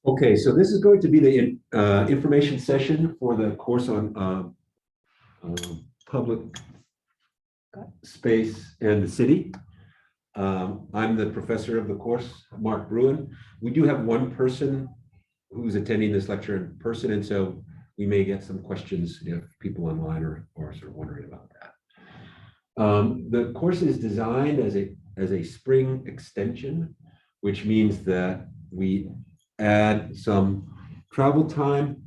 Okay, so this is going to be the information session for the course on public space and the city. I'm the professor of the course, Mark Bruin. We do have one person who's attending this lecture in person, and so we may get some questions if people online are sort of wondering about that. The course is designed as a spring extension, which means that we add some travel time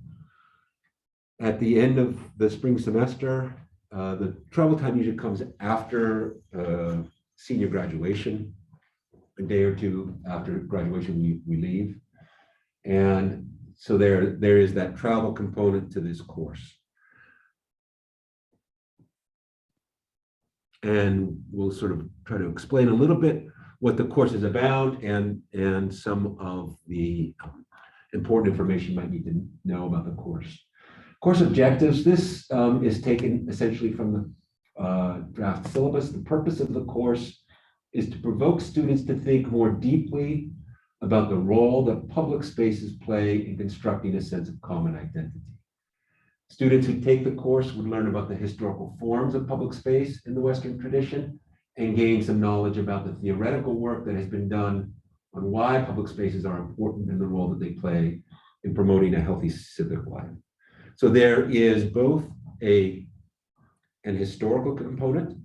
at the end of the spring semester. The travel time usually comes after senior graduation, a day or two after graduation we leave. And so there is that travel component to this course. And we'll sort of try to explain a little bit what the course is about and some of the important information you might need to know about the course. Course objectives, this is taken essentially from the draft syllabus. The purpose of the course is to provoke students to think more deeply about the role that public spaces play in constructing a sense of common identity. Students who take the course would learn about the historical forms of public space in the Western tradition and gain some knowledge about the theoretical work that has been done on why public spaces are important and the role that they play in promoting a healthy civic life. So there is both an historical component,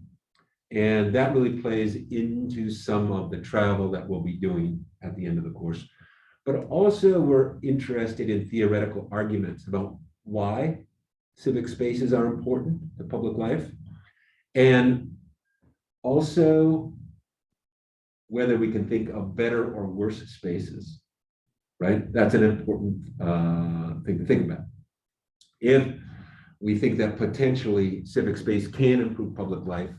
and that really plays into some of the travel that we'll be doing at the end of the course. But also we're interested in theoretical arguments about why civic spaces are important to public life, and also whether we can think of better or worse spaces, right? That's an important thing to think about. If we think that potentially civic space can improve public life,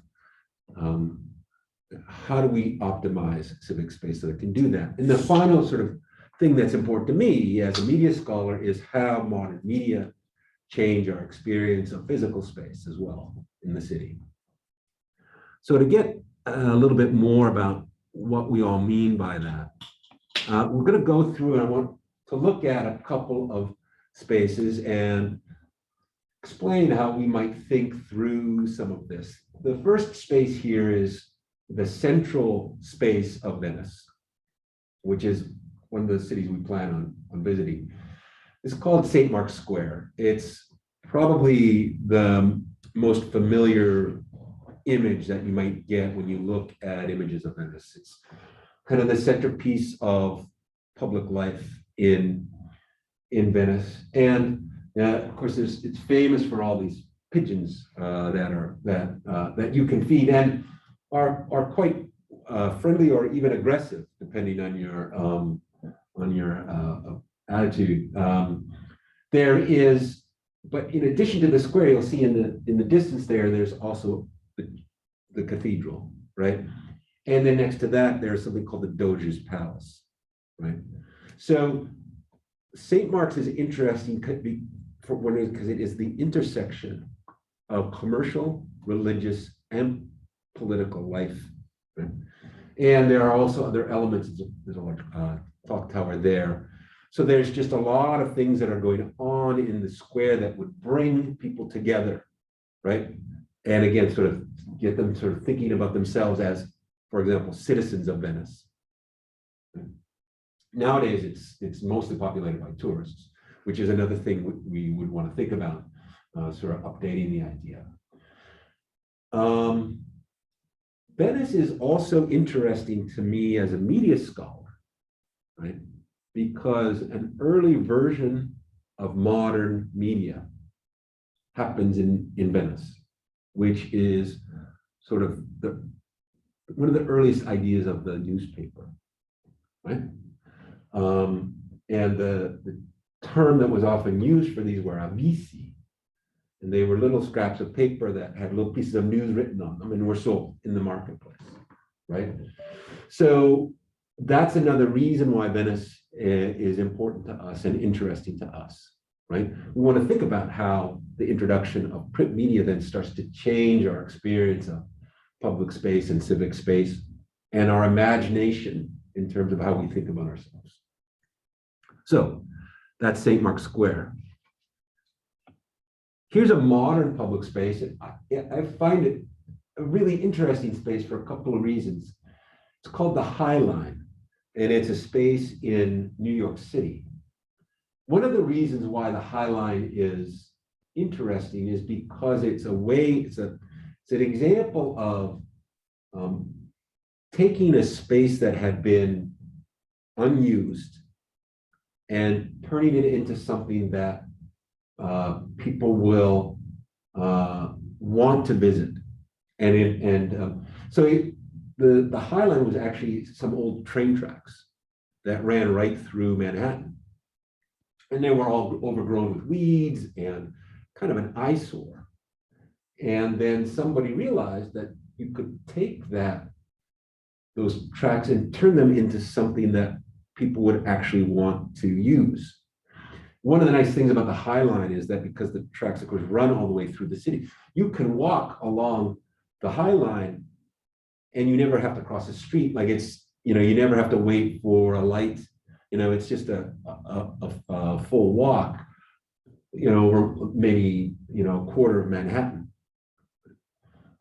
how do we optimize civic space so that it can do that? And the final sort of thing that's important to me as a media scholar is how modern media change our experience of physical space as well in the city. So to get a little bit more about what we all mean by that, we're going to go through, and I want to look at a couple of spaces and explain how we might think through some of this. The first space here is the central space of Venice, which is one of the cities we plan on visiting. It's called St. Mark's Square. It's probably the most familiar image that you might get when you look at images of Venice. It's kind of the centerpiece of public life in Venice. And of course, it's famous for all these pigeons that you can feed and are quite friendly or even aggressive, depending on your attitude. But in addition to the square, you'll see in the distance there's also the cathedral, right? And then next to that, there's something called the Doge's Palace, right? So St. Mark's is interesting because it is the intersection of commercial, religious, and political life, right? And there are also other elements. There's a large clock tower there. So there's just a lot of things that are going on in the square that would bring people together, right? And again, sort of get them sort of thinking about themselves as, for example, citizens of Venice. Nowadays, it's mostly populated by tourists, which is another thing we would want to think about, sort of updating the idea. Venice is also interesting to me as a media scholar, right? Because an early version of modern media happens in Venice, which is sort of one of the earliest ideas of the newspaper, right? And the term that was often used for these were avvisi, and they were little scraps of paper that had little pieces of news written on them and were sold in the marketplace, right? So that's another reason why Venice is important to us and interesting to us, right? We want to think about how the introduction of print media then starts to change our experience of public space and civic space and our imagination in terms of how we think about ourselves. So that's St. Mark's Square. Here's a modern public space. I find it a really interesting space for a couple of reasons. It's called the High Line, and it's a space in New York City. One of the reasons why the High Line is interesting is because it's an example of taking a space that had been unused and turning it into something that people will want to visit. The High Line was actually some old train tracks that ran right through Manhattan. And they were all overgrown with weeds and kind of an eyesore. And then somebody realized that you could take those tracks and turn them into something that people would actually want to use. One of the nice things about the High Line is that because the tracks, of course, run all the way through the city, you can walk along the High Line and you never have to cross the street. Like you never have to wait for a light. It's just a full walk, over maybe, a quarter of Manhattan.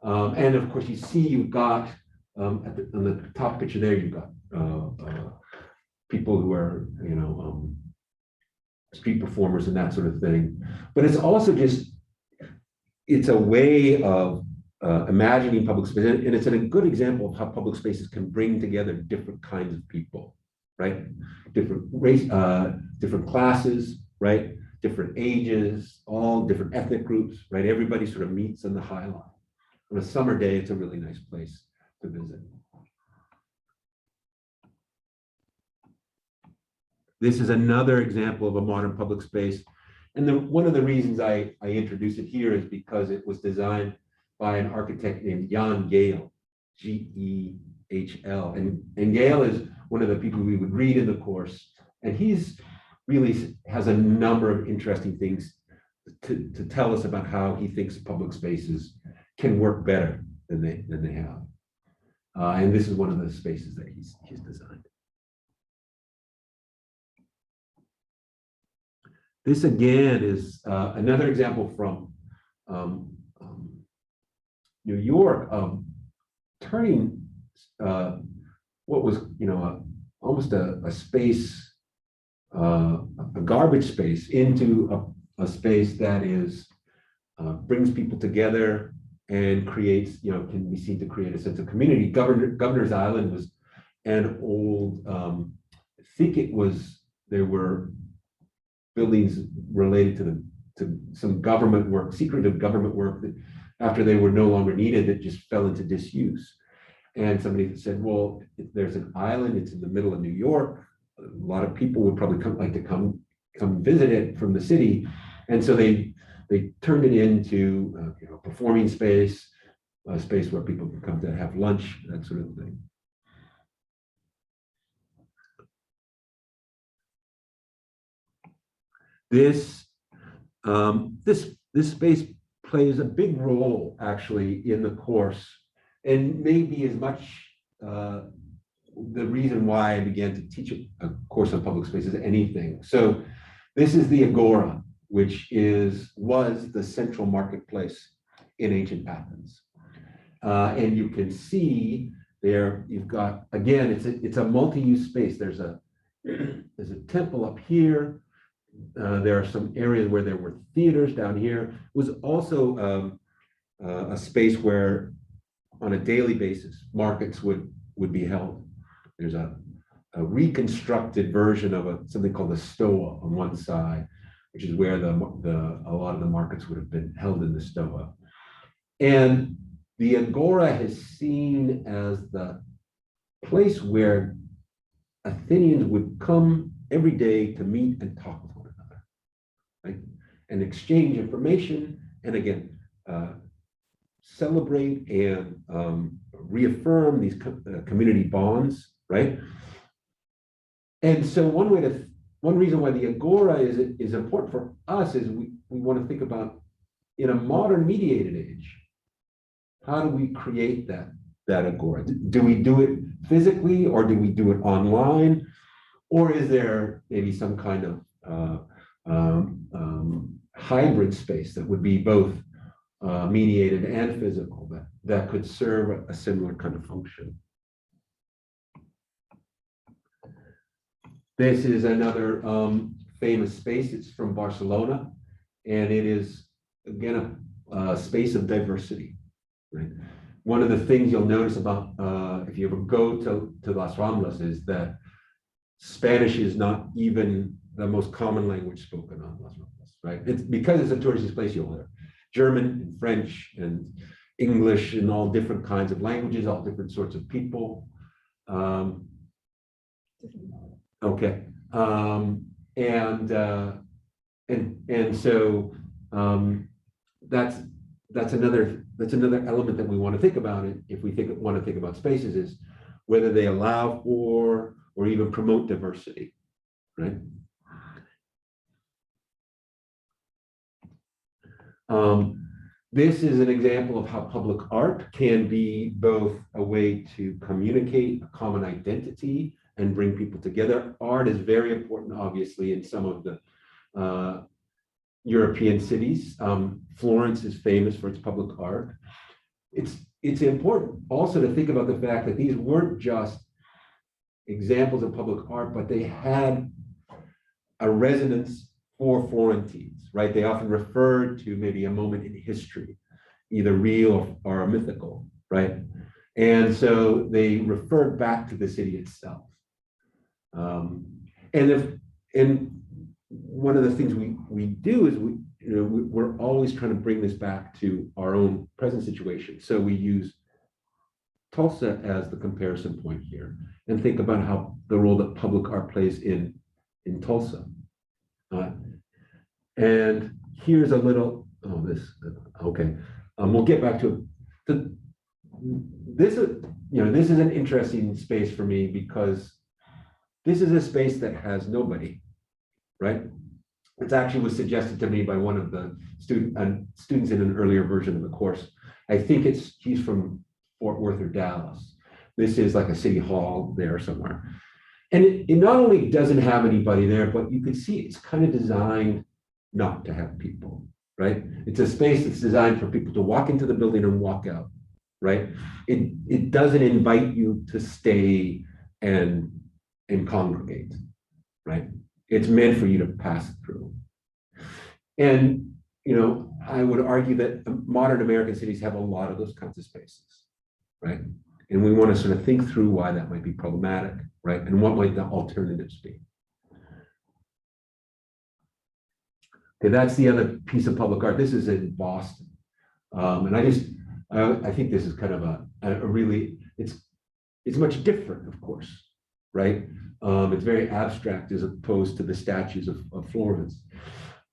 And of course, you've got, on the top picture there, you've got people who are, street performers and that sort of thing. But it's also it's a way of imagining public space. And it's a good example of how public spaces can bring together different kinds of people, right? Different race, different classes, right? Different ages, all different ethnic groups, right? Everybody sort of meets on the High Line. On a summer day, it's a really nice place to visit. This is another example of a modern public space. And one of the reasons I introduce it here is because it was designed by an architect named Jan Gehl, G-E-H-L. And Gehl is one of the people we would read in the course. And he's really has a number of interesting things to tell us about how he thinks public spaces can work better than they have. And this is one of the spaces that he's designed. This again is another example from New York of turning what was almost a space, a garbage space, into a space that brings people together and creates, can be seen to create a sense of community. Governor's Island was an old, I think there were buildings related to some government work, secretive government work, that after they were no longer needed, that just fell into disuse. And somebody said, well, if there's an island, it's in the middle of New York, a lot of people would probably like to come visit it from the city. And so they turned it into a performing space, a space where people can come to have lunch, that sort of thing. This space plays a big role actually in the course, and maybe as much the reason why I began to teach a course on public space as anything. So this is the Agora, which was the central marketplace in ancient Athens. And you can see there, you've got, again, it's a multi-use space. There's a temple up here. There are some areas where there were theaters down here. It was also a space where on a daily basis, markets would be held. There's a reconstructed version of something called the Stoa on one side, which is where a lot of the markets would have been held in the Stoa. And the Agora is seen as the place where Athenians would come every day to meet and talk with one another, right? And exchange information, and again, celebrate and reaffirm these community bonds, right? And so one reason why the Agora is important for us is we want to think about, in a modern mediated age, how do we create that Agora? Do we do it physically, or do we do it online? Or is there maybe some kind of hybrid space that would be both mediated and physical that could serve a similar kind of function? This is another famous space. It's from Barcelona, and it is, again, a space of diversity, right? One of the things you'll notice about if you ever go to Las Ramblas is that Spanish is not even the most common language spoken on Las Ramblas, right? It's because it's a touristy place. You'll hear German and French and English and all different kinds of languages, all different sorts of people. Okay, and so that's another element that we want to think about it if we want to think about spaces, is whether they allow for or even promote diversity, right? This is an example of how public art can be both a way to communicate a common identity and bring people together. Art is very important, obviously, in some of the European cities. Florence is famous for its public art. It's important also to think about the fact that these weren't just examples of public art, but they had a resonance for Florentines, right? They often referred to maybe a moment in history, either real or mythical, right? And so they referred back to the city itself. And one of the things we do is we're always trying to bring this back to our own present situation. So we use Tulsa as the comparison point here, and think about how the role that public art plays in Tulsa. And here's a little, okay. We'll get back to it. This is an interesting space for me because this is a space that has nobody, right? It actually was suggested to me by one of the students in an earlier version of the course. I think he's from Fort Worth or Dallas. This is like a city hall there somewhere. And it not only doesn't have anybody there, but you can see it's kind of designed not to have people, right? It's a space that's designed for people to walk into the building and walk out, right? It doesn't invite you to stay and congregate, right? It's meant for you to pass through. And, I would argue that modern American cities have a lot of those kinds of spaces, right? And we want to sort of think through why that might be problematic, right? And what might the alternatives be? Okay, that's the other piece of public art. This is in Boston. And I think this is kind of a really, it's much different, of course, right? It's very abstract as opposed to the statues of Florence.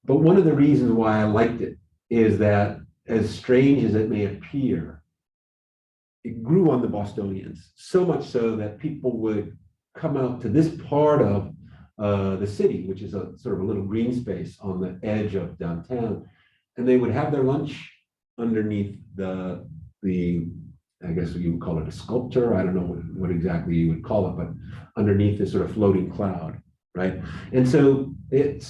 But one of the reasons why I liked it is that, as strange as it may appear, it grew on the Bostonians, so much so that people would come out to this part of the city, which is a sort of a little green space on the edge of downtown, and they would have their lunch underneath the I guess you would call it a sculpture. I don't know what exactly you would call it, but underneath this sort of floating cloud, right? And so it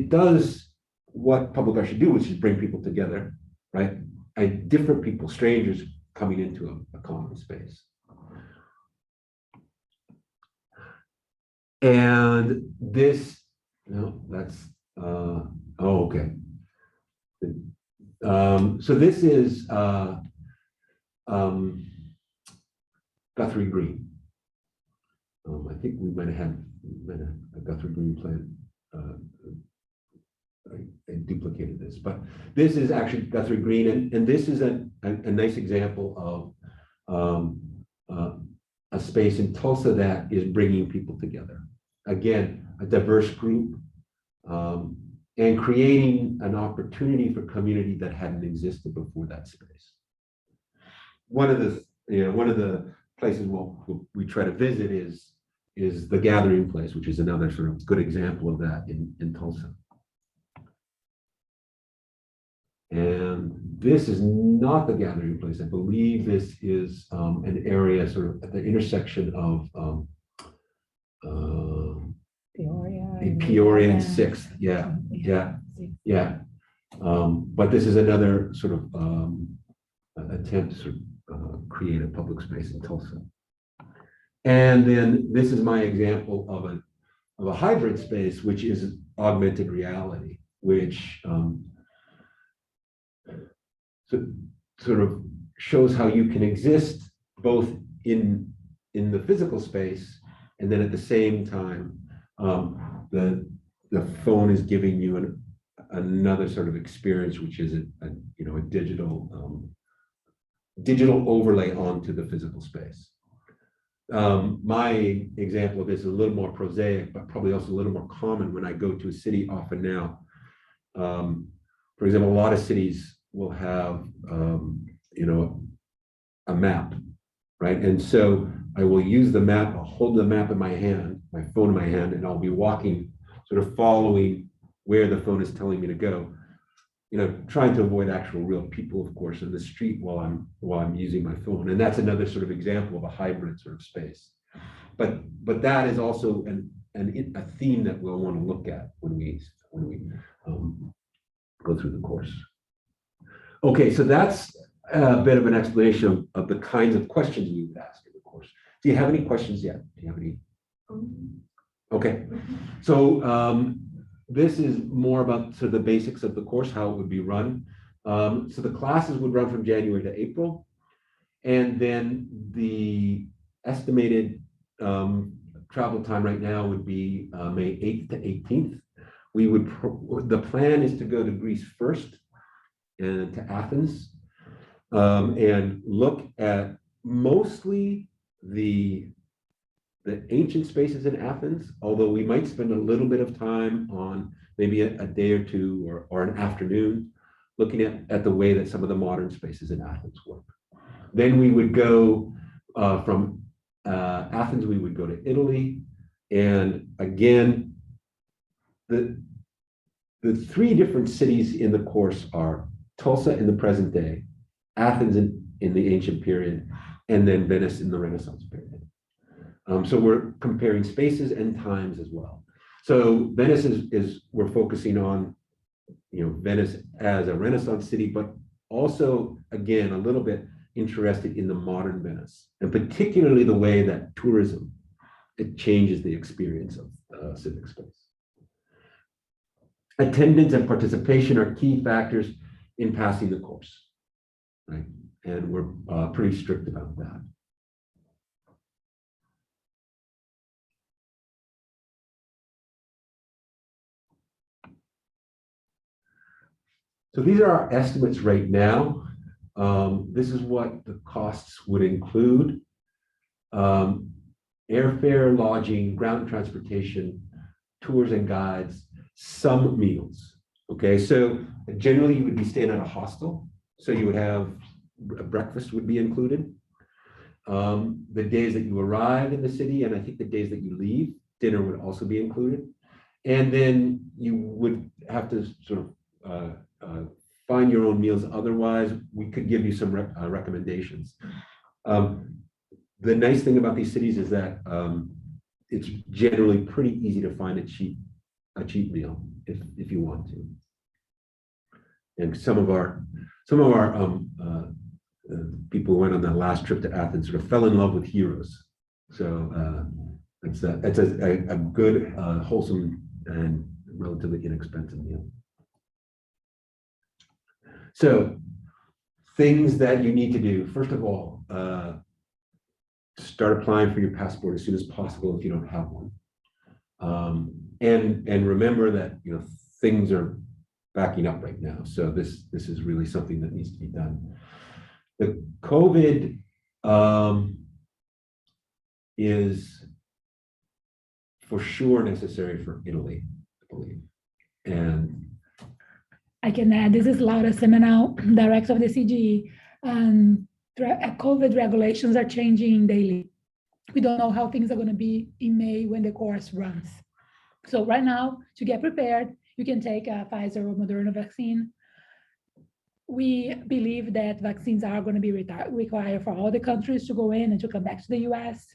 does what public art should do, which is bring people together, right? Different people, strangers coming into a common space. And this, that's, okay. So this is Guthrie Green. I think we might have had a Guthrie Green plan. I duplicated this, but this is actually Guthrie Green, and this is a nice example of a space in Tulsa that is bringing people together. Again, a diverse group, and creating an opportunity for community that hadn't existed before that space. One of the places we try to visit is the Gathering Place, which is another sort of good example of that in Tulsa. And this is not the Gathering Place. I believe this is an area sort of at the intersection of Peoria in sixth. Yeah, yeah, yeah. But this is another sort of attempt to sort of create a public space in Tulsa. And then this is my example of a hybrid space, which is augmented reality, which sort of shows how you can exist both in the physical space, and then at the same time, the phone is giving you another sort of experience, which is a digital overlay onto the physical space. My example of this is a little more prosaic, but probably also a little more common when I go to a city often now. For example, a lot of cities will have, a map, right? And so I will use the map, I'll hold the map in my hand, my phone in my hand, and I'll be walking, sort of following where the phone is telling me to go, trying to avoid actual real people, of course, in the street while I'm using my phone. And that's another sort of example of a hybrid sort of space. But that is also a theme that we'll want to look at when we go through the course. Okay, so that's a bit of an explanation of the kinds of questions we would ask in the course. Do you have any questions yet? Do you have any? Okay, so this is more about sort of the basics of the course, how it would be run. So the classes would run from January to April, and then the estimated travel time right now would be May 8th to 18th. The plan is to go to Greece first and to Athens, and look at mostly the ancient spaces in Athens, although we might spend a little bit of time on maybe a day or two or an afternoon looking at the way that some of the modern spaces in Athens work. Then we would go from Athens, we would go to Italy. And again, the three different cities in the course are Tulsa in the present day, Athens in the ancient period, and then Venice in the Renaissance period. So we're comparing spaces and times as well. So Venice we're focusing on, Venice as a Renaissance city, but also, again, a little bit interested in the modern Venice, and particularly the way that tourism, it changes the experience of civic space. Attendance and participation are key factors in passing the course, right? And we're pretty strict about that. So these are our estimates right now. This is what the costs would include. Airfare, lodging, ground transportation, tours and guides, some meals. Okay, so generally you would be staying at a hostel. So you would have a breakfast would be included. The days that you arrive in the city, and I think the days that you leave, dinner would also be included. And then you would have to sort of find your own meals. Otherwise, we could give you some recommendations. The nice thing about these cities is that it's generally pretty easy to find a cheap meal if you want to. And some of our people who went on that last trip to Athens sort of fell in love with heroes. So it's a good, wholesome, and relatively inexpensive meal. So things that you need to do. First of all, start applying for your passport as soon as possible if you don't have one. And remember that things are backing up right now. So this is really something that needs to be done. The COVID is for sure necessary for Italy, I believe. And I can add, this is Laura Semenal, director of the CGE. COVID regulations are changing daily. We don't know how things are going to be in May when the course runs. So right now, to get prepared, you can take a Pfizer or Moderna vaccine. We believe that vaccines are going to be required for all the countries to go in and to come back to the US.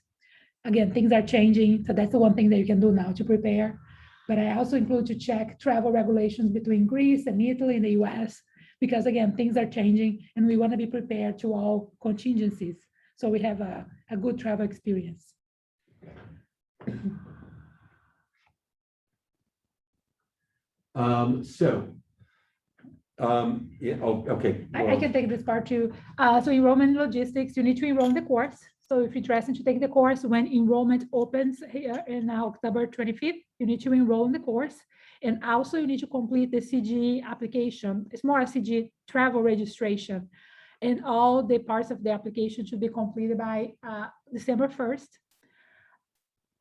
Again, things are changing. So that's the one thing that you can do now to prepare. But I also include to check travel regulations between Greece and Italy and the US, because again, things are changing and we want to be prepared to all contingencies. So we have a good travel experience. Yeah, oh, okay. I can take this part too. So enrollment logistics, you need to enroll in the course. So if you're interested to take the course, when enrollment opens here in October 25th, you need to enroll in the course. And also you need to complete the CG application. It's more a CG travel registration. And all the parts of the application should be completed by December 1st.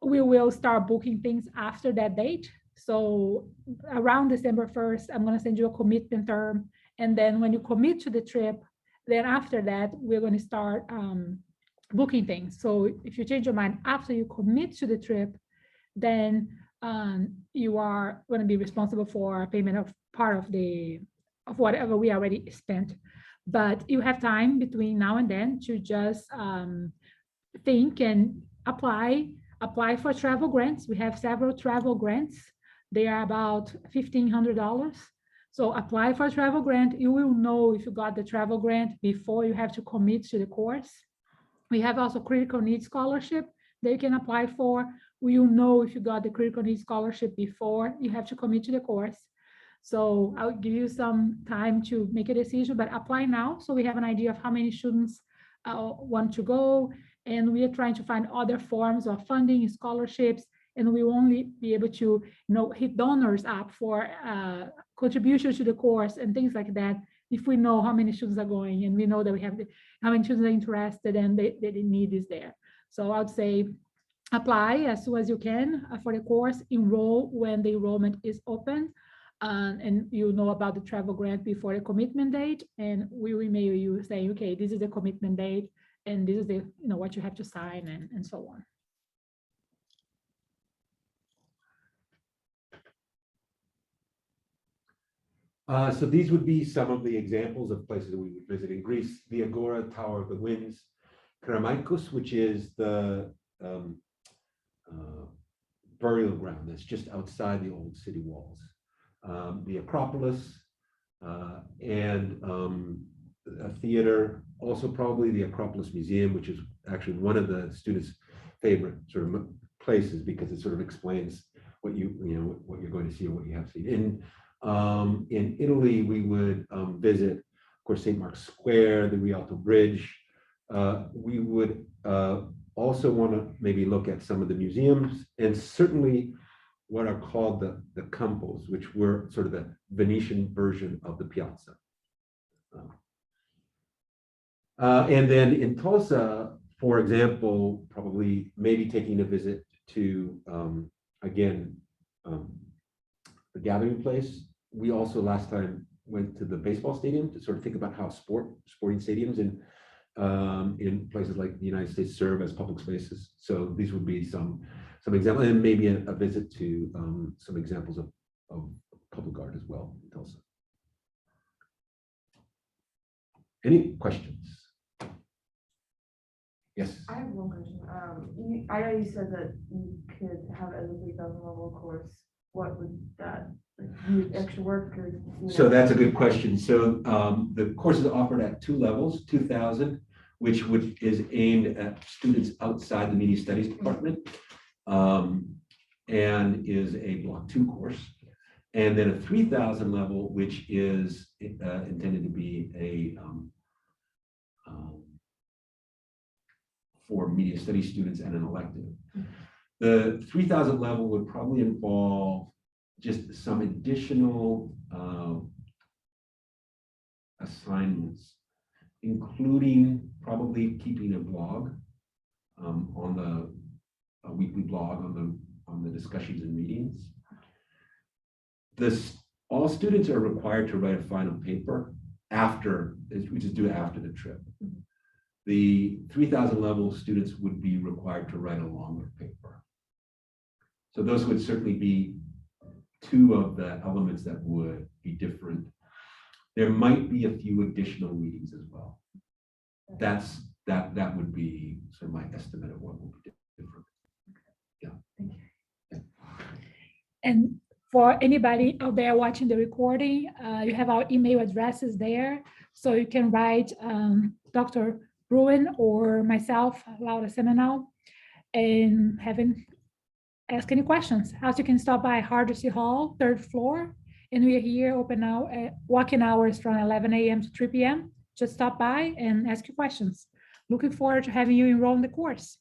We will start booking things after that date. So around December 1st, I'm going to send you a commitment term. And then when you commit to the trip, then after that, we're going to start booking things. So if you change your mind after you commit to the trip, then you are going to be responsible for payment of part of whatever we already spent. But you have time between now and then to just think and apply for travel grants. We have several travel grants. They are about $1,500. So apply for a travel grant. You will know if you got the travel grant before you have to commit to the course. We have also critical needs scholarship that you can apply for. We will know if you got the critical needs scholarship before you have to commit to the course. So I'll give you some time to make a decision, but apply now so we have an idea of how many students want to go. And we are trying to find other forms of funding, scholarships, and we will only be able to hit donors up for contributions to the course and things like that if we know how many students are going and we know that we have how many students are interested and the need is there. So I would say apply as soon as you can for the course, enroll when the enrollment is open, and you know about the travel grant before the commitment date, and we will email you saying, okay, this is the commitment date, and this is the what you have to sign and so on. So these would be some of the examples of places that we would visit in Greece: the Agora, Tower of the Winds, Kerameikos, which is the burial ground that's just outside the old city walls, the Acropolis, and a theater, also probably the Acropolis Museum, which is actually one of the students' favorite sort of places because it sort of explains what what you're going to see or what you have seen. In Italy, we would visit, of course, St. Mark's Square, the Rialto Bridge. We would also want to maybe look at some of the museums and certainly what are called the campos, which were sort of the Venetian version of the piazza. And then in Tulsa, for example, probably maybe taking a visit to, again, the gathering place. We also last time went to the baseball stadium to sort of think about how sporting stadiums in places like the United States serve as public spaces. So these would be some examples, and maybe a visit to some examples of public art as well in Tulsa. Any questions? Yes. I have one question. I know you said that you could have it as a 3,000 level course. What would that need extra work or? So that's a good question. So the course is offered at 2 levels, 2,000, which is aimed at students outside the media studies department, and is a block 2 course. And then a 3,000 level, which is intended to be a for media studies students and an elective. The 3,000 level would probably involve just some additional assignments, including probably keeping a blog a weekly blog on the discussions and meetings. All students are required to write a final paper which is due after the trip. The 3,000 level students would be required to write a longer paper. So those would certainly be 2 of the elements that would be different. There might be a few additional readings as well. That would be sort of my estimate of what will be different. Yeah. Thank you. And for anybody out there watching the recording, you have our email addresses there. So you can write Dr. Bruin or myself, Laura Seminole, and ask any questions. Also, you can stop by Hardesty Hall, 3rd floor, and we are here open now, walking hours from 11 a.m. to 3 p.m. Just stop by and ask your questions. Looking forward to having you enroll in the course.